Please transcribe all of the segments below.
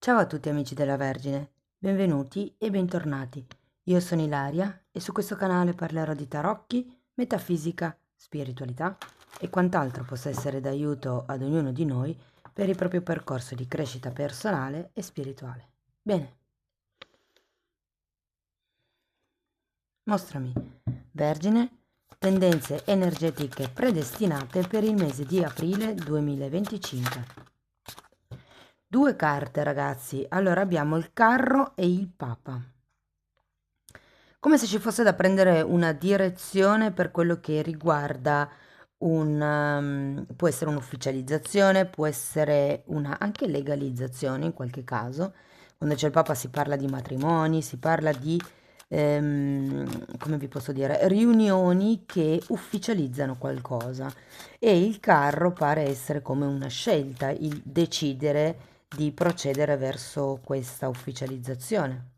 Ciao a tutti amici della Vergine, benvenuti e bentornati. Io sono Ilaria e su questo canale parlerò di tarocchi, metafisica, spiritualità e quant'altro possa essere d'aiuto ad ognuno di noi per il proprio percorso di crescita personale e spirituale. Bene, mostrami, Vergine, tendenze energetiche predestinate per il mese di aprile 2025. Due carte, ragazzi. Allora abbiamo il carro e il papa. Come se ci fosse da prendere una direzione per quello che riguarda può essere un'ufficializzazione, può essere una anche legalizzazione in qualche caso. Quando c'è il papa si parla di matrimoni, si parla di, come vi posso dire, riunioni che ufficializzano qualcosa. E il carro pare essere come una scelta, il decidere di procedere verso questa ufficializzazione.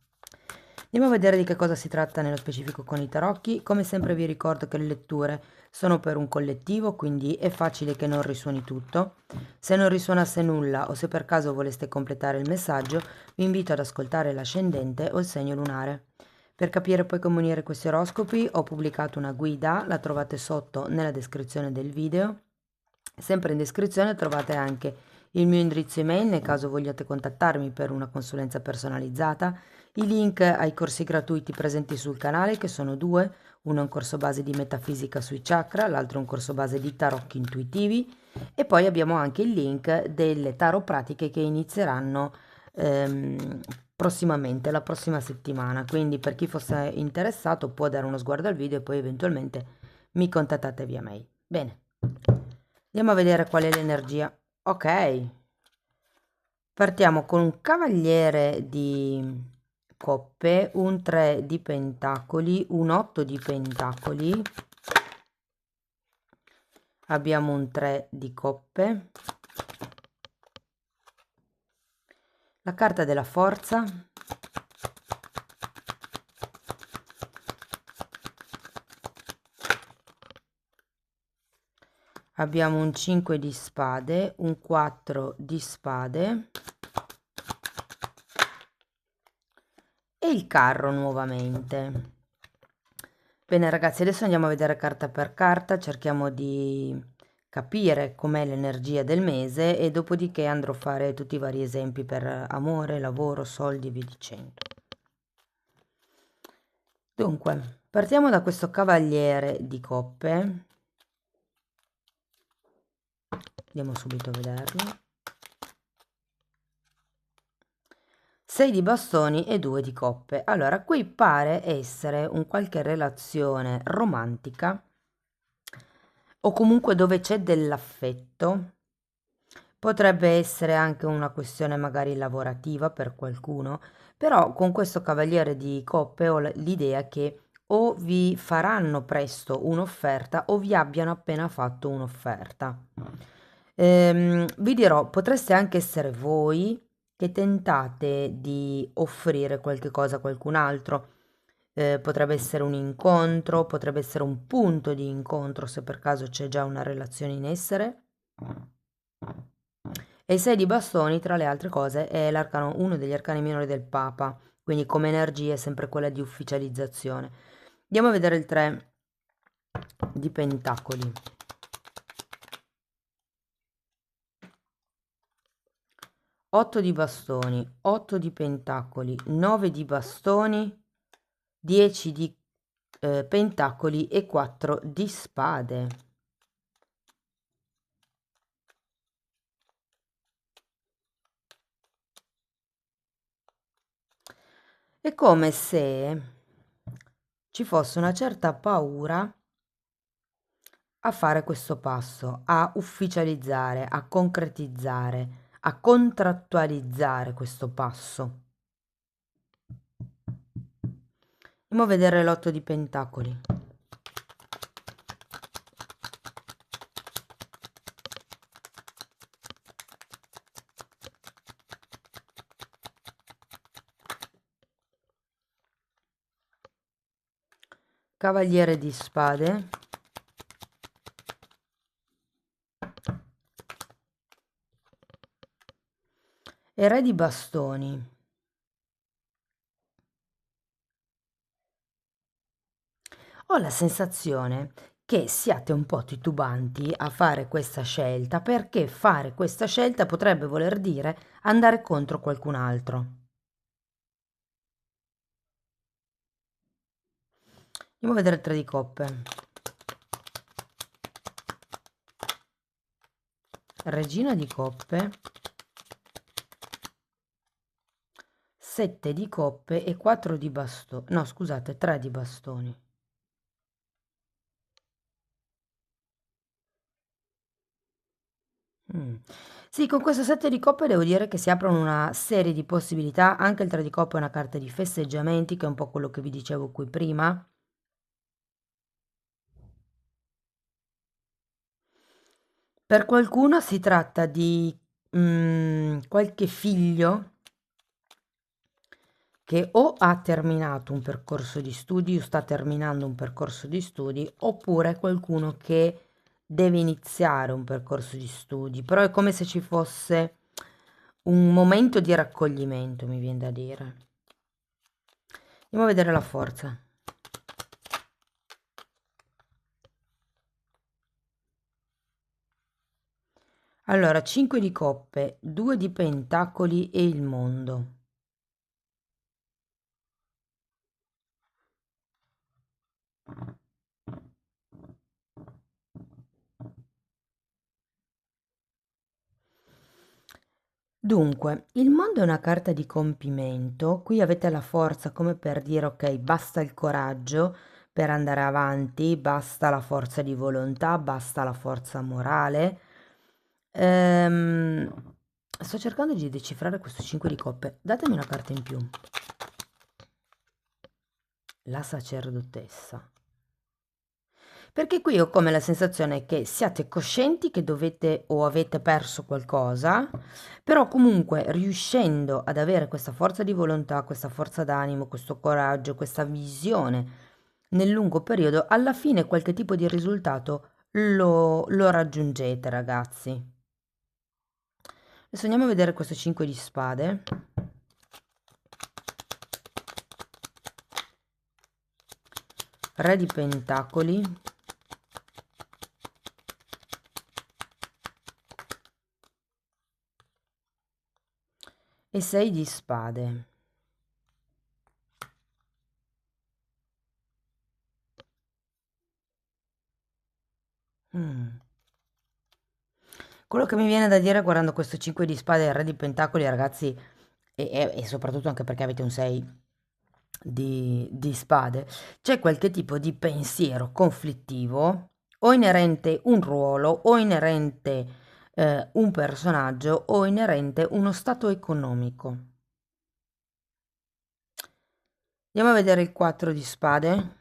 Andiamo a vedere di che cosa si tratta nello specifico con i tarocchi. Come sempre vi ricordo che le letture sono per un collettivo, quindi è facile che non risuoni tutto. Se non risuonasse nulla o se per caso voleste completare il messaggio, vi invito ad ascoltare l'ascendente o il segno lunare. Per capire poi come unire questi oroscopi ho pubblicato una guida, la trovate sotto nella descrizione del video. Sempre in descrizione trovate anche il mio indirizzo email nel caso vogliate contattarmi per una consulenza personalizzata, i link ai corsi gratuiti presenti sul canale che sono due, uno è un corso base di metafisica sui chakra, l'altro è un corso base di tarocchi intuitivi e poi abbiamo anche il link delle tarot pratiche che inizieranno prossimamente, la prossima settimana, quindi per chi fosse interessato può dare uno sguardo al video e poi eventualmente mi contattate via mail. Bene, andiamo a vedere qual è l'energia. Ok, partiamo con un cavaliere di coppe, un 3 di pentacoli, un 8 di pentacoli, abbiamo un 3 di coppe, la carta della forza, abbiamo un 5 di spade, un 4 di spade e il carro nuovamente. Bene ragazzi, adesso andiamo a vedere carta per carta, cerchiamo di capire com'è l'energia del mese e dopodiché andrò a fare tutti i vari esempi per amore, lavoro, soldi, vi dicendo. Dunque, partiamo da questo cavaliere di coppe. Andiamo subito a vederlo. 6 di bastoni e 2 di coppe. Allora, qui pare essere un qualche relazione romantica o comunque dove c'è dell'affetto. Potrebbe essere anche una questione magari lavorativa per qualcuno, però con questo cavaliere di coppe ho l'idea che o vi faranno presto un'offerta o vi abbiano appena fatto un'offerta. Vi dirò, potreste anche essere voi che tentate di offrire qualche cosa a qualcun altro. Potrebbe essere un incontro, potrebbe essere un punto di incontro se per caso c'è già una relazione in essere. E il 6 di bastoni, tra le altre cose, è uno degli arcani minori del Papa, quindi come energia è sempre quella di ufficializzazione. Andiamo a vedere il 3 di pentacoli. 8 di bastoni, 8 di pentacoli, 9 di bastoni, 10 di pentacoli e 4 di spade. È come se ci fosse una certa paura a fare questo passo, a ufficializzare, a concretizzare, a contrattualizzare questo passo. Andiamo a vedere l'8 di pentacoli. Cavaliere di spade. E re di bastoni. Ho la sensazione che siate un po' titubanti a fare questa scelta perché fare questa scelta potrebbe voler dire andare contro qualcun altro. Andiamo a vedere il 3 di coppe. Regina di coppe, 7 di coppe e 4 di bastoni. No, scusate, 3 di bastoni. Sì, con questo 7 di coppe devo dire che si aprono una serie di possibilità. Anche il 3 di coppe è una carta di festeggiamenti, che è un po' quello che vi dicevo qui prima. Per qualcuno si tratta di qualche figlio che o ha terminato un percorso di studi o sta terminando un percorso di studi, oppure qualcuno che deve iniziare un percorso di studi, però è come se ci fosse un momento di raccoglimento, mi viene da dire. Andiamo a vedere la forza. Allora, 5 di coppe, 2 di pentacoli e il mondo. Dunque, il mondo è una carta di compimento, qui avete la forza come per dire ok, basta il coraggio per andare avanti, basta la forza di volontà, basta la forza morale. Ehm, sto cercando di decifrare questo 5 di coppe, datemi una carta in più. La sacerdotessa. Perché qui ho come la sensazione che siate coscienti che dovete o avete perso qualcosa, però comunque riuscendo ad avere questa forza di volontà, questa forza d'animo, questo coraggio, questa visione nel lungo periodo, alla fine qualche tipo di risultato lo raggiungete, ragazzi. Adesso andiamo a vedere questo 5 di spade. Re di pentacoli. E 6 di spade. Mm. Quello che mi viene da dire guardando questo 5 di spade e il re di pentacoli, ragazzi, e soprattutto anche perché avete un 6 di spade, c'è qualche tipo di pensiero conflittivo o inerente un ruolo o inerente un personaggio o inerente uno stato economico. Andiamo a vedere il 4 di spade,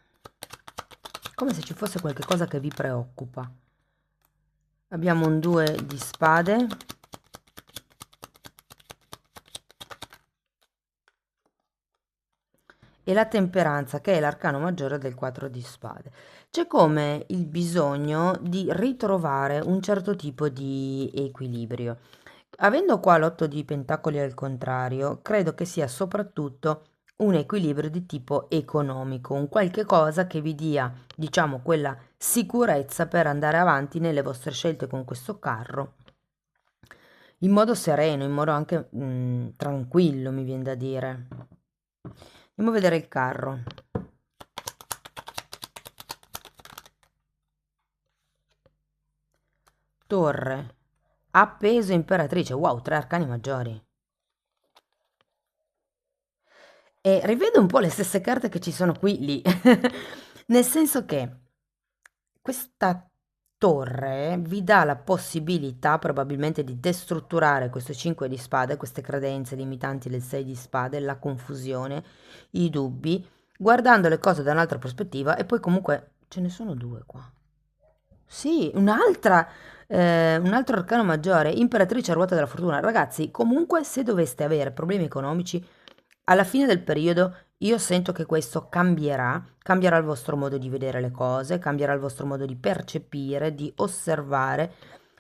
come se ci fosse qualche cosa che vi preoccupa. Abbiamo un 2 di spade. E la temperanza, che è l'arcano maggiore del 4 di spade. C'è come il bisogno di ritrovare un certo tipo di equilibrio. Avendo qua l'8 di pentacoli al contrario, credo che sia soprattutto un equilibrio di tipo economico, un qualche cosa che vi dia, diciamo, quella sicurezza per andare avanti nelle vostre scelte con questo carro in modo sereno, in modo anche tranquillo, mi viene da dire. Andiamo a vedere il carro. Torre. Appeso imperatrice. Wow, 3 arcani maggiori. E rivedo un po' le stesse carte che ci sono qui lì. Nel senso che questa torre vi dà la possibilità probabilmente di destrutturare questo 5 di spade, queste credenze limitanti del 6 di spade, la confusione, i dubbi, guardando le cose da un'altra prospettiva e poi comunque ce ne sono due qua. Sì, un altro arcano maggiore, imperatrice a ruota della fortuna. Ragazzi, comunque se doveste avere problemi economici, alla fine del periodo io sento che questo cambierà, cambierà il vostro modo di vedere le cose, cambierà il vostro modo di percepire, di osservare.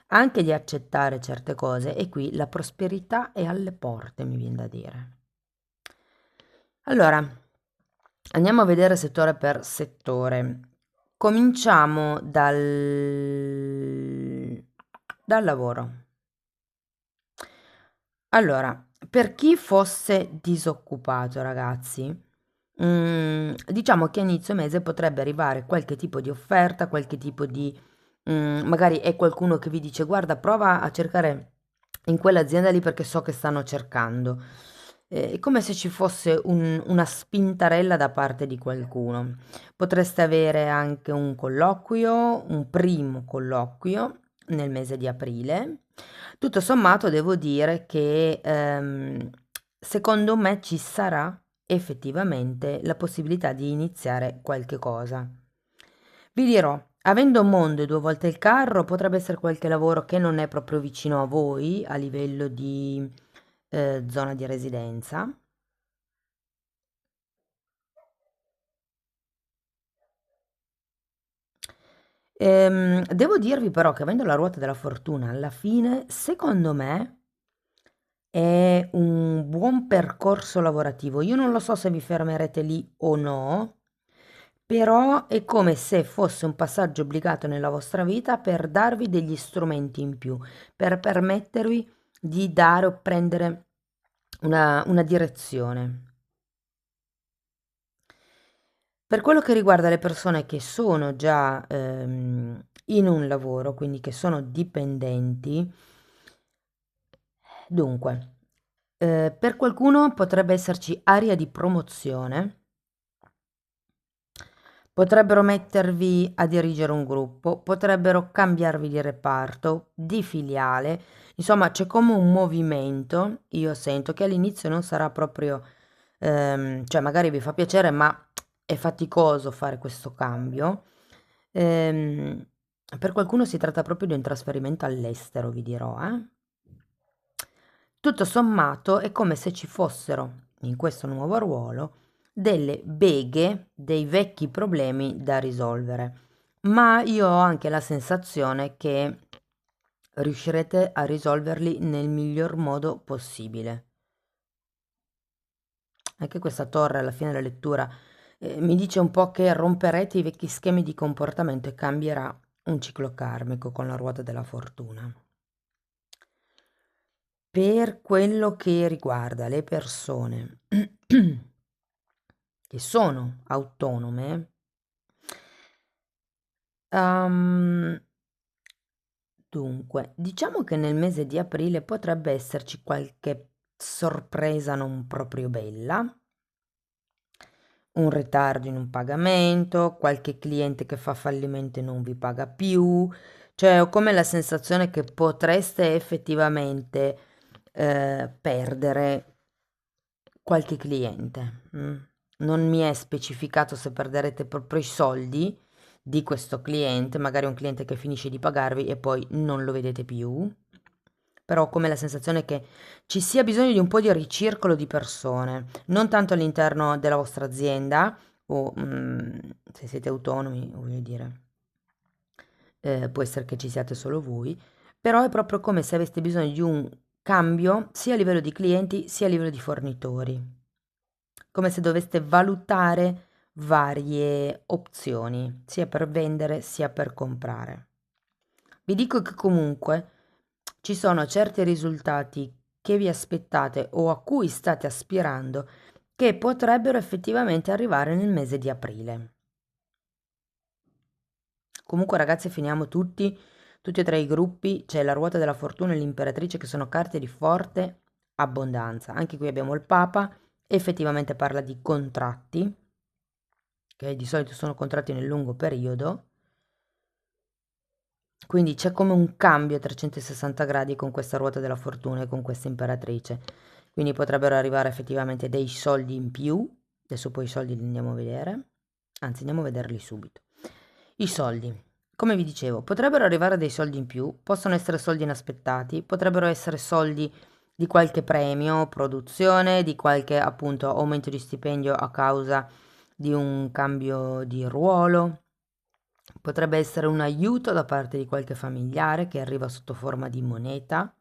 anche di accettare certe cose, e qui la prosperità è alle porte, mi viene da dire. Allora, andiamo a vedere settore per settore. Cominciamo dal lavoro. Allora, per chi fosse disoccupato, ragazzi, diciamo che a inizio mese potrebbe arrivare qualche tipo di offerta, qualche tipo di, magari è qualcuno che vi dice, guarda, prova a cercare in quell'azienda lì perché so che stanno cercando. È come se ci fosse una spintarella da parte di qualcuno. Potreste avere anche un colloquio, un primo colloquio nel mese di aprile. Tutto sommato devo dire che secondo me ci sarà effettivamente la possibilità di iniziare qualche cosa. Vi dirò, avendo mondo e due volte il carro, potrebbe essere qualche lavoro che non è proprio vicino a voi a livello di zona di residenza. Devo dirvi però che avendo la ruota della fortuna alla fine, secondo me è un buon percorso lavorativo. Io non lo so se vi fermerete lì o no, però è come se fosse un passaggio obbligato nella vostra vita per darvi degli strumenti in più, per permettervi di dare o prendere una direzione. Per quello che riguarda le persone che sono già in un lavoro, quindi che sono dipendenti, dunque, per qualcuno potrebbe esserci aria di promozione, potrebbero mettervi a dirigere un gruppo, potrebbero cambiarvi di reparto, di filiale, insomma c'è come un movimento, io sento che all'inizio non sarà proprio, cioè magari vi fa piacere, ma è faticoso fare questo cambio. Ehm, per qualcuno si tratta proprio di un trasferimento all'estero, vi dirò, eh. Tutto sommato è come se ci fossero, in questo nuovo ruolo, delle beghe, dei vecchi problemi da risolvere, ma io ho anche la sensazione che riuscirete a risolverli nel miglior modo possibile. Anche questa torre alla fine della lettura mi dice un po' che romperete i vecchi schemi di comportamento e cambierà un ciclo karmico con la ruota della fortuna. Per quello che riguarda le persone che sono autonome, um, dunque, diciamo che nel mese di aprile potrebbe esserci qualche sorpresa non proprio bella, un ritardo in un pagamento, qualche cliente che fa fallimento e non vi paga più, cioè ho come la sensazione che potreste effettivamente perdere qualche cliente. Non mi è specificato se perderete proprio i soldi di questo cliente, magari un cliente che finisce di pagarvi e poi non lo vedete più, però ho come la sensazione che ci sia bisogno di un po' di ricircolo di persone, non tanto all'interno della vostra azienda o se siete autonomi, voglio dire, può essere che ci siate solo voi, però è proprio come se aveste bisogno di un cambio sia a livello di clienti sia a livello di fornitori, come se doveste valutare varie opzioni, sia per vendere sia per comprare. Vi dico che comunque ci sono certi risultati che vi aspettate o a cui state aspirando che potrebbero effettivamente arrivare nel mese di aprile. Comunque ragazzi, finiamo tutti e tre i gruppi, c'è la ruota della fortuna e l'imperatrice che sono carte di forte abbondanza. Anche qui abbiamo il Papa, effettivamente parla di contratti, che di solito sono contratti nel lungo periodo. Quindi c'è come un cambio a 360 gradi con questa ruota della fortuna e con questa imperatrice. Quindi potrebbero arrivare effettivamente dei soldi in più. Adesso poi i soldi li andiamo a vedere. Anzi, andiamo a vederli subito. I soldi. Come vi dicevo, potrebbero arrivare dei soldi in più, possono essere soldi inaspettati, potrebbero essere soldi di qualche premio, produzione, di qualche appunto aumento di stipendio a causa di un cambio di ruolo. Potrebbe essere un aiuto da parte di qualche familiare che arriva sotto forma di moneta.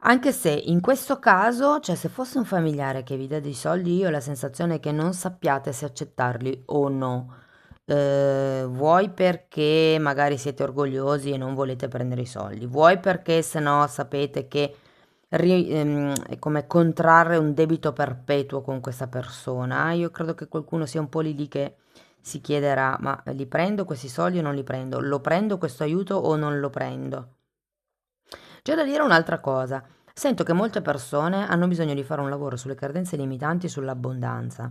Anche se in questo caso, cioè se fosse un familiare che vi dà dei soldi, io ho la sensazione che non sappiate se accettarli o no. Vuoi perché magari siete orgogliosi e non volete prendere i soldi, vuoi perché se no sapete che è come contrarre un debito perpetuo con questa persona. Io credo che qualcuno sia un po' lì lì che si chiederà, ma li prendo questi soldi o non li prendo? Lo prendo questo aiuto o non lo prendo? C'è da dire un'altra cosa. Sento che molte persone hanno bisogno di fare un lavoro sulle credenze limitanti e sull'abbondanza.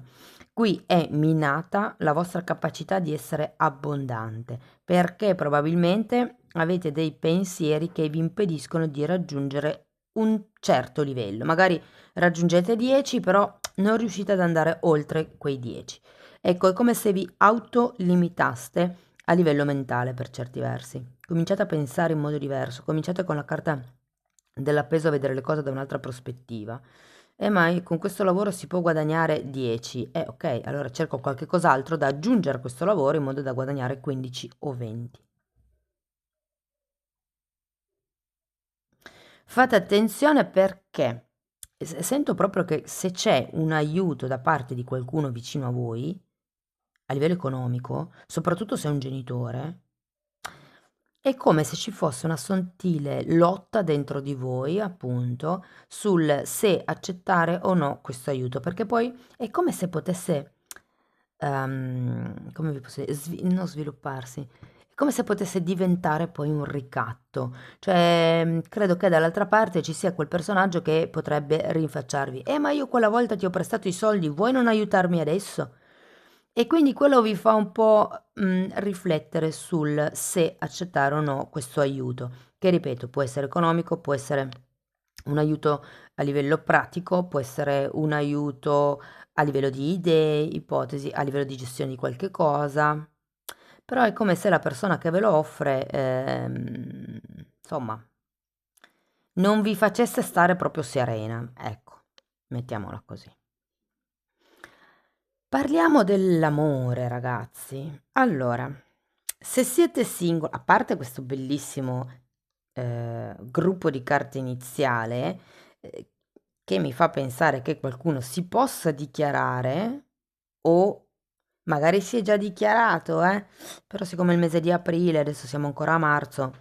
Qui è minata la vostra capacità di essere abbondante, perché probabilmente avete dei pensieri che vi impediscono di raggiungere un certo livello. Magari raggiungete 10, però non riuscite ad andare oltre quei 10. Ecco, è come se vi autolimitaste a livello mentale per certi versi. Cominciate a pensare in modo diverso, cominciate con la carta dell'appeso a vedere le cose da un'altra prospettiva. Ma con questo lavoro si può guadagnare 10. Ok, allora cerco qualche cos'altro da aggiungere a questo lavoro in modo da guadagnare 15 o 20. Fate attenzione perché sento proprio che se c'è un aiuto da parte di qualcuno vicino a voi, a livello economico, soprattutto se è un genitore, è come se ci fosse una sottile lotta dentro di voi, appunto, sul se accettare o no questo aiuto, perché poi è come se potesse, come vi posso dire, non svilupparsi, è come se potesse diventare poi un ricatto. Cioè, credo che dall'altra parte ci sia quel personaggio che potrebbe rinfacciarvi: ma io quella volta ti ho prestato i soldi, vuoi non aiutarmi adesso? E quindi quello vi fa un po', riflettere sul se accettare o no questo aiuto, che ripeto può essere economico, può essere un aiuto a livello pratico, può essere un aiuto a livello di idee, ipotesi, a livello di gestione di qualche cosa, però è come se la persona che ve lo offre, insomma, non vi facesse stare proprio serena, ecco, mettiamola così. Parliamo dell'amore, ragazzi. Allora, se siete single, a parte questo bellissimo gruppo di carte iniziale, che mi fa pensare che qualcuno si possa dichiarare o magari si è già dichiarato, però siccome è il mese di aprile, adesso siamo ancora a marzo,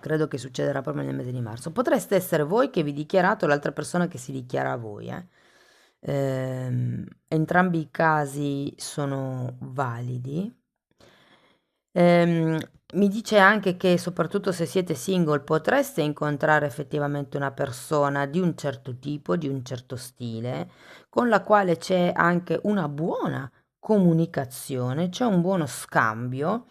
credo che succederà proprio nel mese di marzo. Potreste essere voi che vi dichiarate o l'altra persona che si dichiara a voi, entrambi i casi sono validi. Ehm, Mi dice anche che soprattutto se siete single potreste incontrare effettivamente una persona di un certo tipo, di un certo stile, con la quale c'è anche una buona comunicazione, c'è un buono scambio.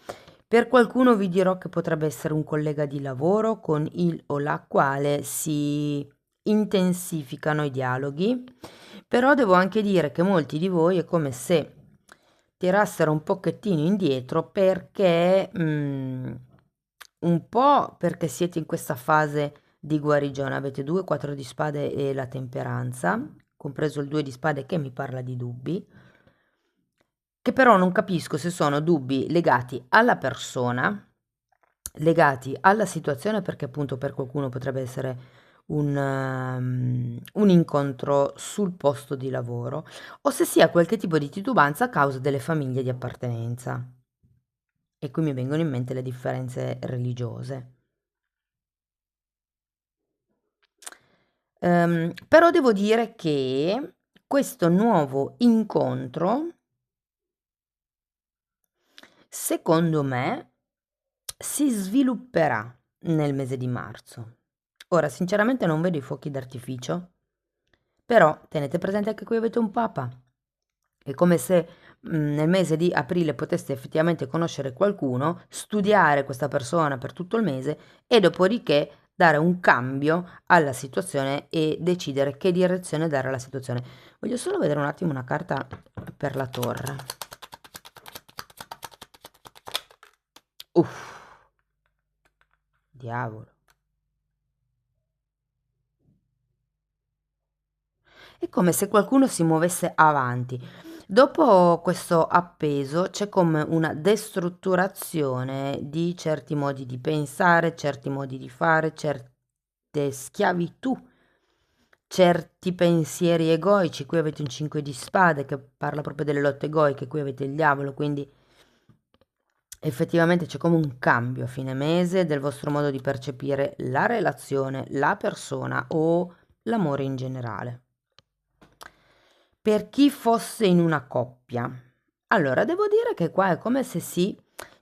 Per qualcuno vi dirò che potrebbe essere un collega di lavoro con il o la quale si intensificano i dialoghi, però devo anche dire che molti di voi è come se tirassero un pochettino indietro perché un po' perché siete in questa fase di guarigione, avete 2 4 di spade e la temperanza, compreso il 2 di spade che mi parla di dubbi, che però non capisco se sono dubbi legati alla persona, legati alla situazione, perché appunto per qualcuno potrebbe essere un incontro sul posto di lavoro, o se sia qualche tipo di titubanza a causa delle famiglie di appartenenza. E qui mi vengono in mente le differenze religiose. Però devo dire che questo nuovo incontro, secondo me, si svilupperà nel mese di marzo. Ora, sinceramente non vedo i fuochi d'artificio, però tenete presente che qui avete un papa. È come se nel mese di aprile poteste effettivamente conoscere qualcuno, studiare questa persona per tutto il mese e dopodiché dare un cambio alla situazione e decidere che direzione dare alla situazione. Voglio solo vedere un attimo una carta per la torre. Uff, diavolo. È come se qualcuno si muovesse avanti. Dopo questo appeso c'è come una destrutturazione di certi modi di pensare, certi modi di fare, certe schiavitù, certi pensieri egoici. Qui avete un 5 di spade che parla proprio delle lotte egoiche, qui avete il diavolo, quindi effettivamente c'è come un cambio a fine mese del vostro modo di percepire la relazione, la persona o l'amore in generale. Per chi fosse in una coppia, allora devo dire che qua è come se si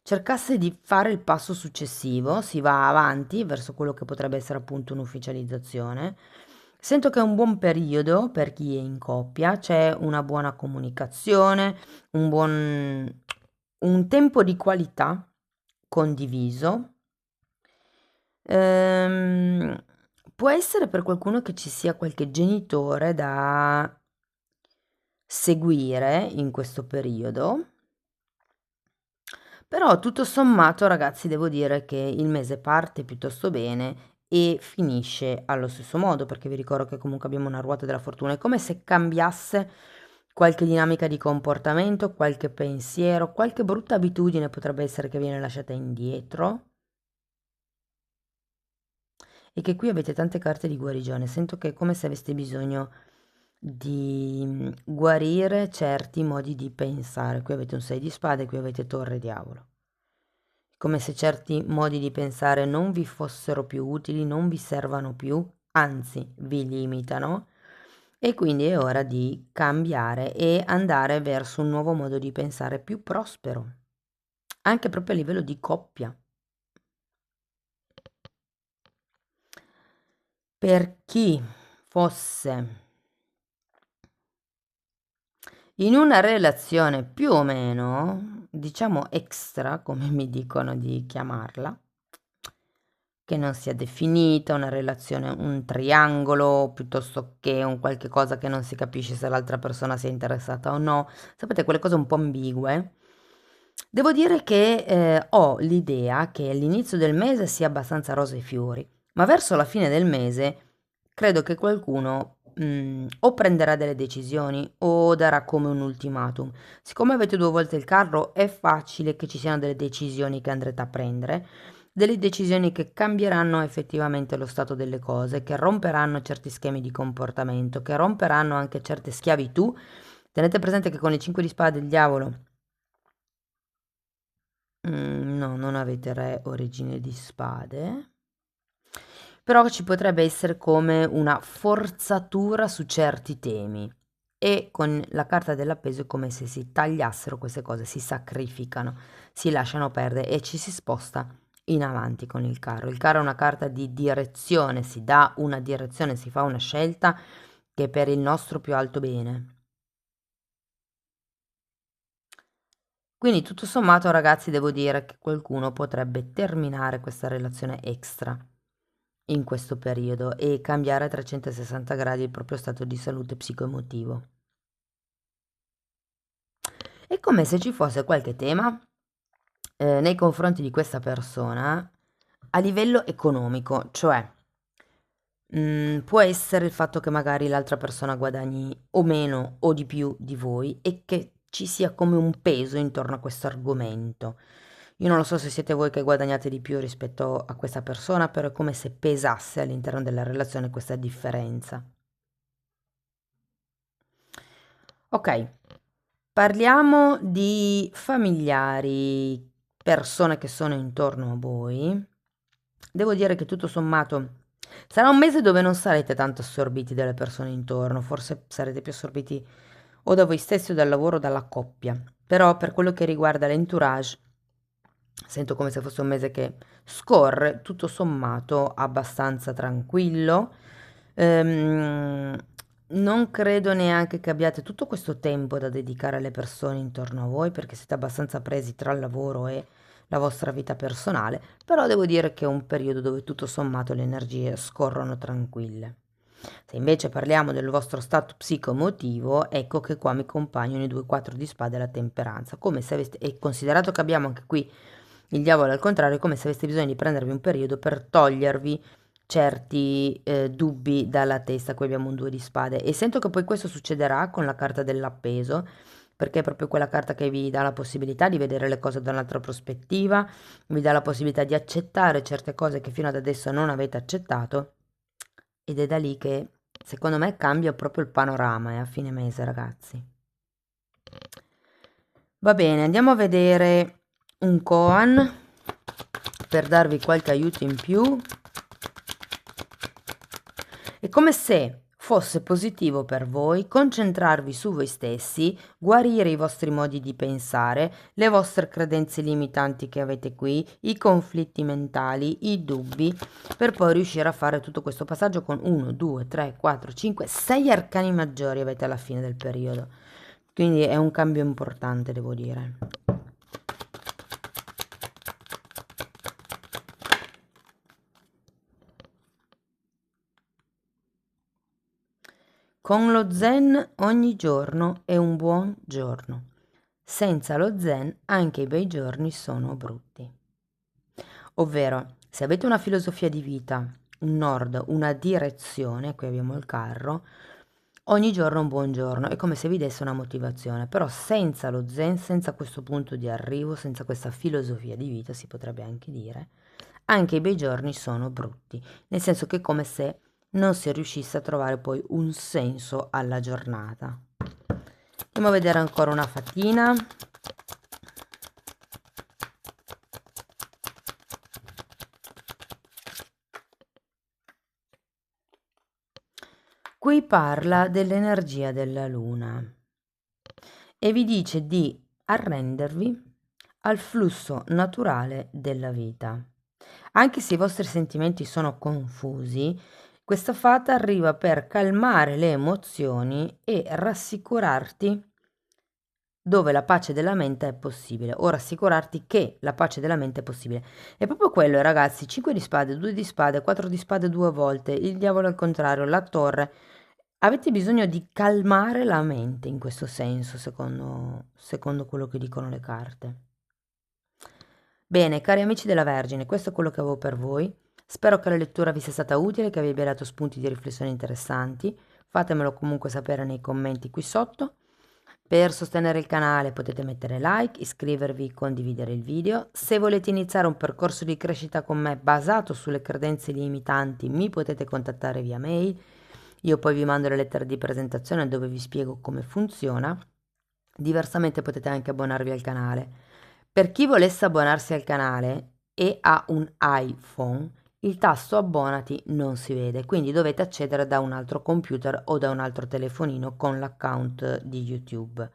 cercasse di fare il passo successivo, si va avanti verso quello che potrebbe essere appunto un'ufficializzazione. Sento che è un buon periodo per chi è in coppia, c'è una buona comunicazione, un tempo di qualità condiviso. Ehm, Può essere per qualcuno che ci sia qualche genitore da seguire in questo periodo, però tutto sommato ragazzi devo dire che il mese parte piuttosto bene e finisce allo stesso modo, perché vi ricordo che comunque abbiamo una ruota della fortuna, è come se cambiasse qualche dinamica di comportamento, qualche pensiero, qualche brutta abitudine potrebbe essere che viene lasciata indietro. E che qui avete tante carte di guarigione, sento che è come se aveste bisogno di guarire certi modi di pensare. Qui avete un 6 di spade, qui avete torre diavolo. Come se certi modi di pensare non vi fossero più utili, non vi servano più, anzi vi limitano. E quindi è ora di cambiare e andare verso un nuovo modo di pensare più prospero, anche proprio a livello di coppia. Per chi fosse in una relazione più o meno, diciamo extra, come mi dicono di chiamarla, che non sia definita, una relazione, un triangolo, piuttosto che un qualche cosa che non si capisce se l'altra persona sia interessata o no. Sapete, quelle cose un po' ambigue. Devo dire che ho l'idea che all'inizio del mese sia abbastanza rose e fiori, ma verso la fine del mese credo che qualcuno o prenderà delle decisioni o darà come un ultimatum. Siccome avete 2 volte il carro, è facile che ci siano delle decisioni che andrete a prendere, delle decisioni che cambieranno effettivamente lo stato delle cose, che romperanno certi schemi di comportamento, che romperanno anche certe schiavitù. Tenete presente che con il 5 di spade il diavolo, no, non avete re o regine di spade. Però ci potrebbe essere come una forzatura su certi temi e con la carta dell'appeso è come se si tagliassero queste cose, si sacrificano, si lasciano perdere e ci si sposta in avanti con il carro. Il carro è una carta di direzione, si dà una direzione, si fa una scelta che è per il nostro più alto bene. Quindi tutto sommato ragazzi devo dire che qualcuno potrebbe terminare questa relazione extra in questo periodo e cambiare a 360 gradi il proprio stato di salute psicoemotivo. È come se ci fosse qualche tema nei confronti di questa persona a livello economico, cioè può essere il fatto che magari l'altra persona guadagni o meno o di più di voi e che ci sia come un peso intorno a questo argomento. Io non lo so se siete voi che guadagnate di più rispetto a questa persona, però è come se pesasse all'interno della relazione questa differenza. Ok, parliamo di familiari, persone che sono intorno a voi. Devo dire che tutto sommato sarà un mese dove non sarete tanto assorbiti dalle persone intorno, forse sarete più assorbiti o da voi stessi o dal lavoro o dalla coppia. Però per quello che riguarda l'entourage, sento come se fosse un mese che scorre tutto sommato abbastanza tranquillo. Ehm, Non credo neanche che abbiate tutto questo tempo da dedicare alle persone intorno a voi perché siete abbastanza presi tra il lavoro e la vostra vita personale, però devo dire che è un periodo dove tutto sommato le energie scorrono tranquille. Se invece parliamo del vostro stato psicoemotivo, ecco che qua mi compaiono i 2 4 di spade e la temperanza, come se aveste, e considerato che abbiamo anche qui il diavolo al contrario, è come se aveste bisogno di prendervi un periodo per togliervi certi dubbi dalla testa. Qui abbiamo un 2 di spade e sento che poi questo succederà con la carta dell'appeso, perché è proprio quella carta che vi dà la possibilità di vedere le cose da un'altra prospettiva, vi dà la possibilità di accettare certe cose che fino ad adesso non avete accettato, ed è da lì che secondo me cambia proprio il panorama a fine mese, ragazzi. Va bene, andiamo a vedere un koan per darvi qualche aiuto in più. È come se fosse positivo per voi concentrarvi su voi stessi, guarire i vostri modi di pensare, le vostre credenze limitanti che avete qui, i conflitti mentali, i dubbi, per poi riuscire a fare tutto questo passaggio con 1, 2, 3, 4, 5, 6 arcani maggiori avete alla fine del periodo. Quindi è un cambio importante, devo dire. Con lo zen ogni giorno è un buon giorno. Senza lo zen anche i bei giorni sono brutti. Ovvero, se avete una filosofia di vita, un nord, una direzione, qui abbiamo il carro, ogni giorno è un buon giorno, è come se vi desse una motivazione, però senza lo zen, senza questo punto di arrivo, senza questa filosofia di vita, si potrebbe anche dire, anche i bei giorni sono brutti, nel senso che è come se non si riuscisse a trovare poi un senso alla giornata. Andiamo a vedere ancora una fatina. Qui parla dell'energia della luna e vi dice di arrendervi al flusso naturale della vita. Anche se i vostri sentimenti sono confusi, questa fata arriva per calmare le emozioni e rassicurarti dove la pace della mente è possibile, o rassicurarti che la pace della mente è possibile. È proprio quello, ragazzi, 5 di spade, 2 di spade, 4 di spade 2 volte, il diavolo al contrario, la torre. Avete bisogno di calmare la mente in questo senso, secondo quello che dicono le carte. Bene, cari amici della Vergine, questo è quello che avevo per voi. Spero che la lettura vi sia stata utile, che vi abbia dato spunti di riflessione interessanti. Fatemelo comunque sapere nei commenti qui sotto. Per sostenere il canale potete mettere like, iscrivervi, condividere il video. Se volete iniziare un percorso di crescita con me basato sulle credenze limitanti, mi potete contattare via mail. Io poi vi mando le lettere di presentazione dove vi spiego come funziona. Diversamente potete anche abbonarvi al canale. Per chi volesse abbonarsi al canale e ha un iPhone, il tasto abbonati non si vede, quindi dovete accedere da un altro computer o da un altro telefonino con l'account di YouTube.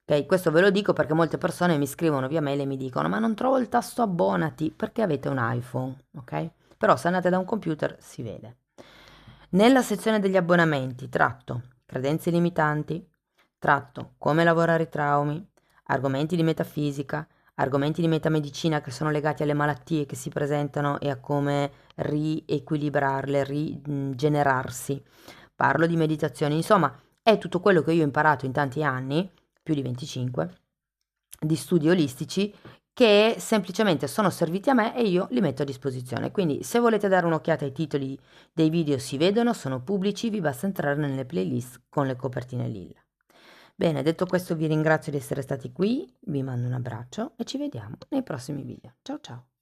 Ok, questo ve lo dico perché molte persone mi scrivono via mail e mi dicono ma non trovo il tasto abbonati perché avete un iPhone, ok? Però se andate da un computer si vede. Nella sezione degli abbonamenti tratto credenze limitanti, tratto come lavorare i traumi, argomenti di metafisica, argomenti di metamedicina che sono legati alle malattie che si presentano e a come riequilibrarle, rigenerarsi. Parlo di meditazione, insomma, è tutto quello che io ho imparato in tanti anni, più di 25, di studi olistici che semplicemente sono serviti a me e io li metto a disposizione. Quindi se volete dare un'occhiata ai titoli dei video si vedono, sono pubblici, vi basta entrare nelle playlist con le copertine lilla. Bene, detto questo vi ringrazio di essere stati qui, vi mando un abbraccio e ci vediamo nei prossimi video. Ciao ciao!